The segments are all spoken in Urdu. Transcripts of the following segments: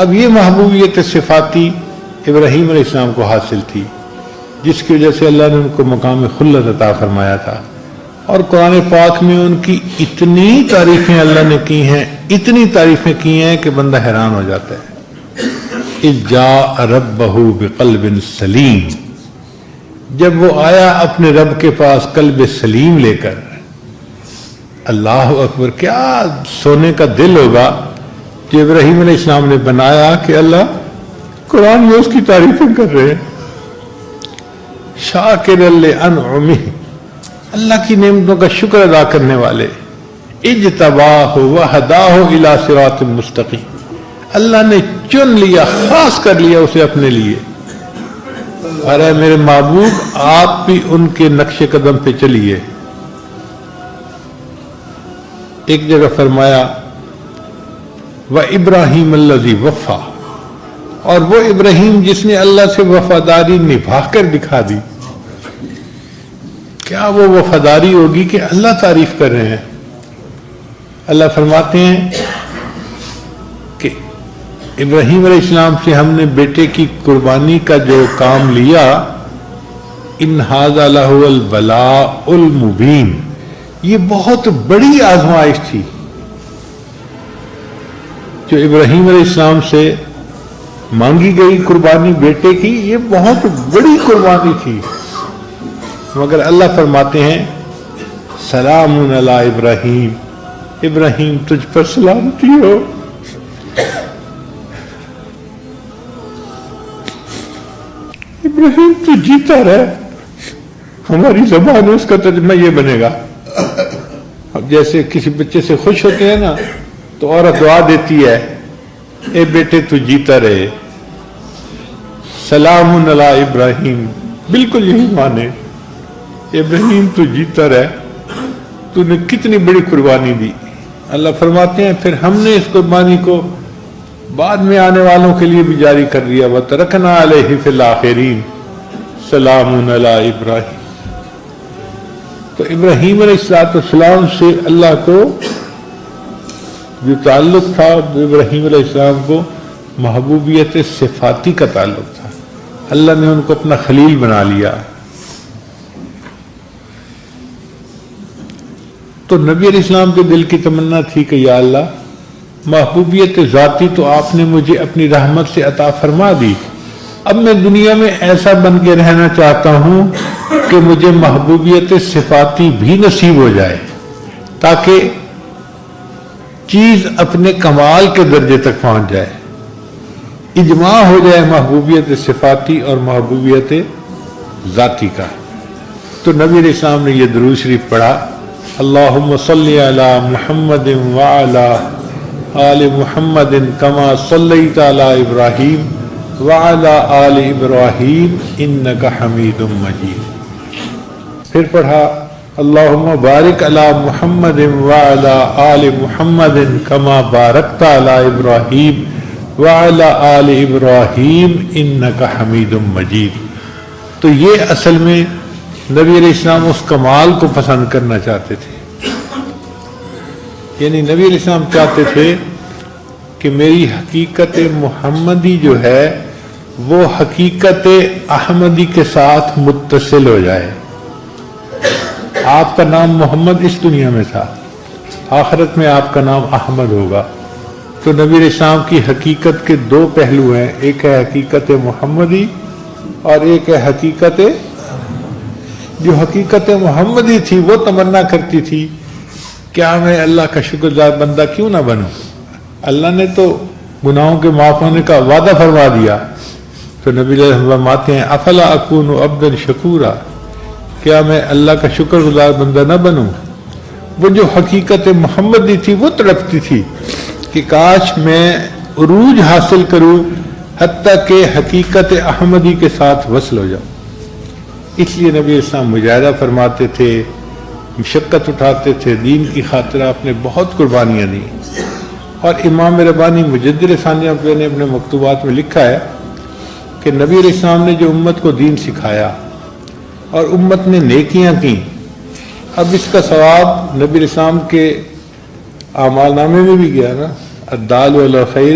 اب یہ محبوبیت صفاتی ابراہیم علیہ السلام کو حاصل تھی، جس کی وجہ سے اللہ نے ان کو مقام خلت عطا فرمایا تھا، اور قرآن پاک میں ان کی اتنی تعریفیں اللہ نے کی ہیں، اتنی تعریفیں کی ہیں کہ بندہ حیران ہو جاتا ہے۔ اذ جاء ربہ بقلب سلیم، جب وہ آیا اپنے رب کے پاس قلب سلیم لے کر۔ اللہ اکبر، کیا سونے کا دل ہوگا جو ابراہیم علیہ السلام نے بنایا کہ اللہ قرآن میں اس کی تعریفیں کر رہے ہیں۔ شاکر لانعمہ، اللہ کی نعمتوں کا شکر ادا کرنے والے۔ اجتباہ وہداہ الی صراط مستقیم، اللہ نے چن لیا، خاص کر لیا اسے اپنے لیے۔ ارے میرے محبوب، آپ بھی ان کے نقش قدم پہ چلیے۔ ایک جگہ فرمایا وَإِبْرَاهِيمَ الَّذِي وَفَّى، اور وہ ابراہیم جس نے اللہ سے وفاداری نبھا کر دکھا دی۔ کیا وہ وفاداری ہوگی کہ اللہ تعریف کر رہے ہیں؟ اللہ فرماتے ہیں کہ ابراہیم علیہ السلام سے ہم نے بیٹے کی قربانی کا جو کام لیا، ان ھذا لہو البلاء المبین، یہ بہت بڑی آزمائش تھی جو ابراہیم علیہ السلام سے مانگی گئی قربانی بیٹے کی، یہ بہت بڑی قربانی تھی، مگر اللہ فرماتے ہیں سلام علی ابراہیم، ابراہیم تجھ پر سلامتی ہو۔ ابراہیم تو جیتا رہے، ہماری زبان میں اس کا ترجمہ یہ بنے گا۔ اب جیسے کسی بچے سے خوش ہوتے ہیں نا تو عورت دعا دیتی ہے، اے بیٹے تو جیتا رہے، سلام علی ابراہیم، بالکل یہی مانے، ابراہیم تو جیتا رہے، تو نے کتنی بڑی قربانی دی۔ اللہ فرماتے ہیں پھر ہم نے اس قربانی کو بعد میں آنے والوں کے لیے بھی جاری کر دیا، وَتَرَكْنَا عَلَيْهِ فِي الْآخِرِينَ سَلَامٌ عَلَىٰ إِبْرَاهِيمَ۔ تو ابراہیم علیہ السلام سے اللہ کو جو تعلق تھا، ابراہیم علیہ السلام کو محبوبیت صفاتی کا تعلق تھا، اللہ نے ان کو اپنا خلیل بنا لیا۔ تو نبی علیہ السلام کے دل کی تمنا تھی کہ یا اللہ، محبوبیت ذاتی تو آپ نے مجھے اپنی رحمت سے عطا فرما دی، اب میں دنیا میں ایسا بن کے رہنا چاہتا ہوں کہ مجھے محبوبیت صفاتی بھی نصیب ہو جائے، تاکہ چیز اپنے کمال کے درجے تک پہنچ جائے، اجماع ہو جائے محبوبیت صفاتی اور محبوبیت ذاتی کا۔ تو نبی علیہ السلام نے یہ درود شریف پڑھا، اللہم صلی علی محمد وعلی آل محمد کما صلیت علی ابراہیم وعلی آل ابراہیم انک حمید مجید۔ پھر پڑھا اللہم بارک علی محمد وعلی آل محمد کما بارکت علی ابراہیم وعلی آل ابراہیم انک حمید مجید۔ تو یہ اصل میں نبی علیہ السلام اس کمال کو پسند کرنا چاہتے تھے، یعنی نبی علیہ السلام چاہتے تھے کہ میری حقیقت محمدی جو ہے وہ حقیقت احمدی کے ساتھ متصل ہو جائے۔ آپ کا نام محمد اس دنیا میں تھا، آخرت میں آپ کا نام احمد ہوگا۔ تو نبی علیہ السلام کی حقیقت کے دو پہلو ہیں، ایک ہے حقیقت محمدی اور ایک ہے حقیقت، جو حقیقت محمدی تھی وہ تمنا کرتی تھی کیا میں اللہ کا شکر گزار بندہ کیوں نہ بنوں، اللہ نے تو گناہوں کے معاف ہونے کا وعدہ فرما دیا۔ تو نبی علیہ السلام فرماتے ہیں افلا اکون عبدا شکورا، کیا میں اللہ کا شکر گزار بندہ نہ بنوں۔ وہ جو حقیقت محمدی تھی وہ تڑپتی تھی کہ کاش میں عروج حاصل کروں حتیٰ کہ حقیقت احمدی کے ساتھ وصل ہو جاؤں۔ اس لیے نبی اسلام مجاہدہ فرماتے تھے، مشقت اٹھاتے تھے، دین کی خاطر آپ نے بہت قربانیاں دی۔ اور امام ربانی مجدد ثانیہ نے اپنے مکتوبات میں لکھا ہے کہ نبی علیہ السلام نے جو امت کو دین سکھایا اور امت نے نیکیاں کی، اب اس کا ثواب نبی علیہ السلام کے اعمال نامے میں بھی گیا نا، الدال علی خیر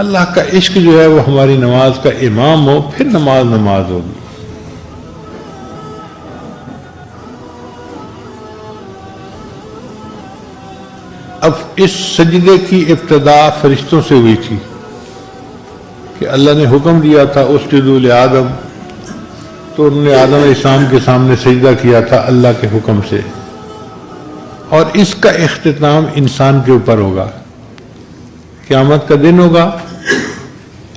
اللہ کا عشق جو ہے وہ ہماری نماز کا امام ہو، پھر نماز نماز ہوگی۔ اب اس سجدے کی ابتدا فرشتوں سے ہوئی تھی کہ اللہ نے حکم دیا تھا اسجدوا لآدم، تو انہوں نے آدم علیہ السلام کے سامنے سجدہ کیا تھا اللہ کے حکم سے، اور اس کا اختتام انسان کے اوپر ہوگا۔ قیامت کا دن ہوگا،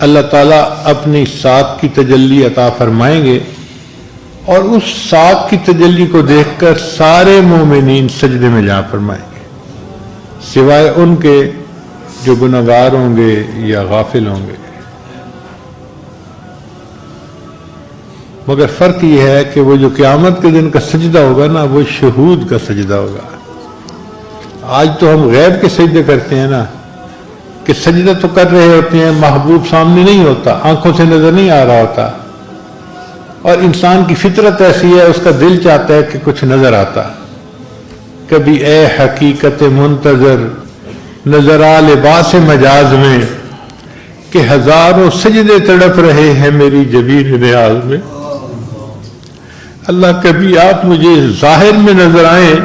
اللہ تعالیٰ اپنی ساتھ کی تجلی عطا فرمائیں گے، اور اس ساتھ کی تجلی کو دیکھ کر سارے مومنین سجدے میں جا فرمائیں گے، سوائے ان کے جو گنہگار ہوں گے یا غافل ہوں گے۔ مگر فرق یہ ہے کہ وہ جو قیامت کے دن کا سجدہ ہوگا نا، وہ شہود کا سجدہ ہوگا۔ آج تو ہم غیب کے سجدے کرتے ہیں نا، کہ سجدہ تو کر رہے ہوتے ہیں، محبوب سامنے نہیں ہوتا، آنکھوں سے نظر نہیں آ رہا ہوتا، اور انسان کی فطرت ایسی ہے، اس کا دل چاہتا ہے کہ کچھ نظر آتا۔ کبھی اے حقیقت منتظر نظر آ لباس مجاز میں، کہ ہزاروں سجدے تڑپ رہے ہیں میری جبین نیاز میں۔ اللہ کبھی آپ مجھے ظاہر میں نظر آئیں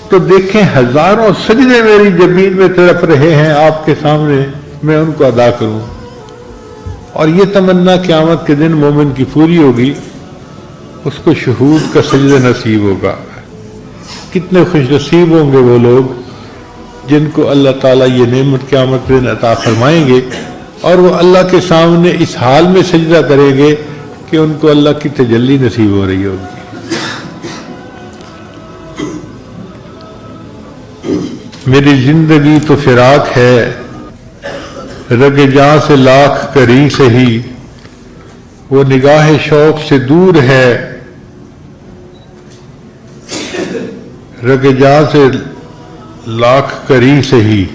تو دیکھیں ہزاروں سجدے میری جبین میں تڑپ رہے ہیں آپ کے سامنے، میں ان کو ادا کروں۔ اور یہ تمنا قیامت کے دن مومن کی پوری ہوگی، اس کو شہود کا سجدہ نصیب ہوگا۔ کتنے خوش نصیب ہوں گے وہ لوگ جن کو اللہ تعالیٰ یہ نعمت قیامت کے دن عطا فرمائیں گے، اور وہ اللہ کے سامنے اس حال میں سجدہ کریں گے کہ ان کو اللہ کی تجلی نصیب ہو رہی ہوگی۔ میری زندگی تو فراق ہے، رگ جاں سے لاکھ کری سہی، وہ نگاہ شوق سے دور ہے، رگ جاں سے لاکھ کری سہی۔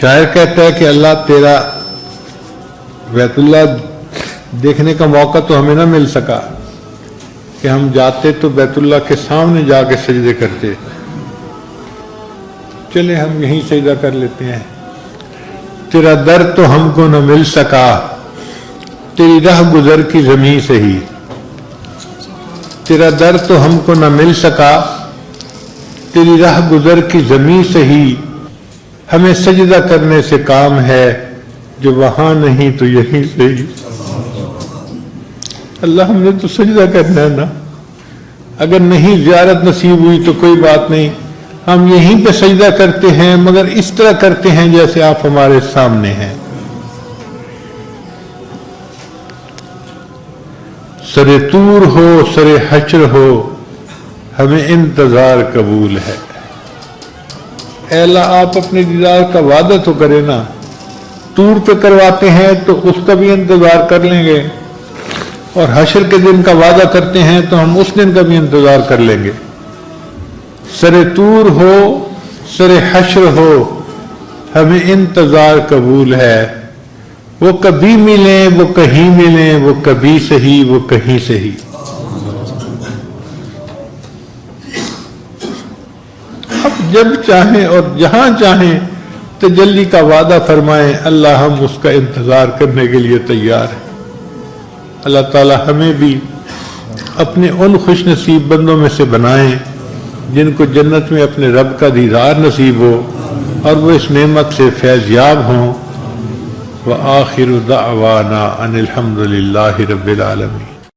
شاعر کہتا ہے کہ اللہ تیرا بیت اللہ دیکھنے کا موقع تو ہمیں نہ مل سکا کہ ہم جاتے تو بیت اللہ کے سامنے جا کے سجدے کرتے، چلے ہم یہیں سجدہ کر لیتے ہیں۔ تیرا در تو ہم کو نہ مل سکا، تیری راہ گزر کی زمین سے ہی، تیرا در تو ہم کو نہ مل سکا، تیری راہ گزر کی زمین سے ہی، ہمیں سجدہ کرنے سے کام ہے، جو وہاں نہیں تو یہیں سے ہی۔ اللہ ہم نے تو سجدہ کرنا ہے نا، اگر نہیں زیارت نصیب ہوئی تو کوئی بات نہیں، ہم یہیں پہ سجدہ کرتے ہیں، مگر اس طرح کرتے ہیں جیسے آپ ہمارے سامنے ہیں۔ سر طور ہو سر حشر ہو، ہمیں انتظار قبول ہے۔ اے اللہ آپ اپنے دیدار کا وعدہ تو کریں نا، طور پہ کرواتے ہیں تو اس کا بھی انتظار کر لیں گے، اور حشر کے دن کا وعدہ کرتے ہیں تو ہم اس دن کا بھی انتظار کر لیں گے۔ سر طور ہو سر حشر ہو، ہمیں انتظار قبول ہے، وہ کبھی ملیں وہ کہیں ملیں، وہ کبھی صحیح وہ کہیں صحیح۔ اب جب چاہیں اور جہاں چاہیں تجلی کا وعدہ فرمائیں، اللہ ہم اس کا انتظار کرنے کے لیے تیار ہیں۔ اللہ تعالی ہمیں بھی اپنے ان خوش نصیب بندوں میں سے بنائیں جن کو جنت میں اپنے رب کا دیدار نصیب ہو اور وہ اس نعمت سے فیض یاب ہوں۔ وآخر دعوانا ان الحمد للہ رب العالمین۔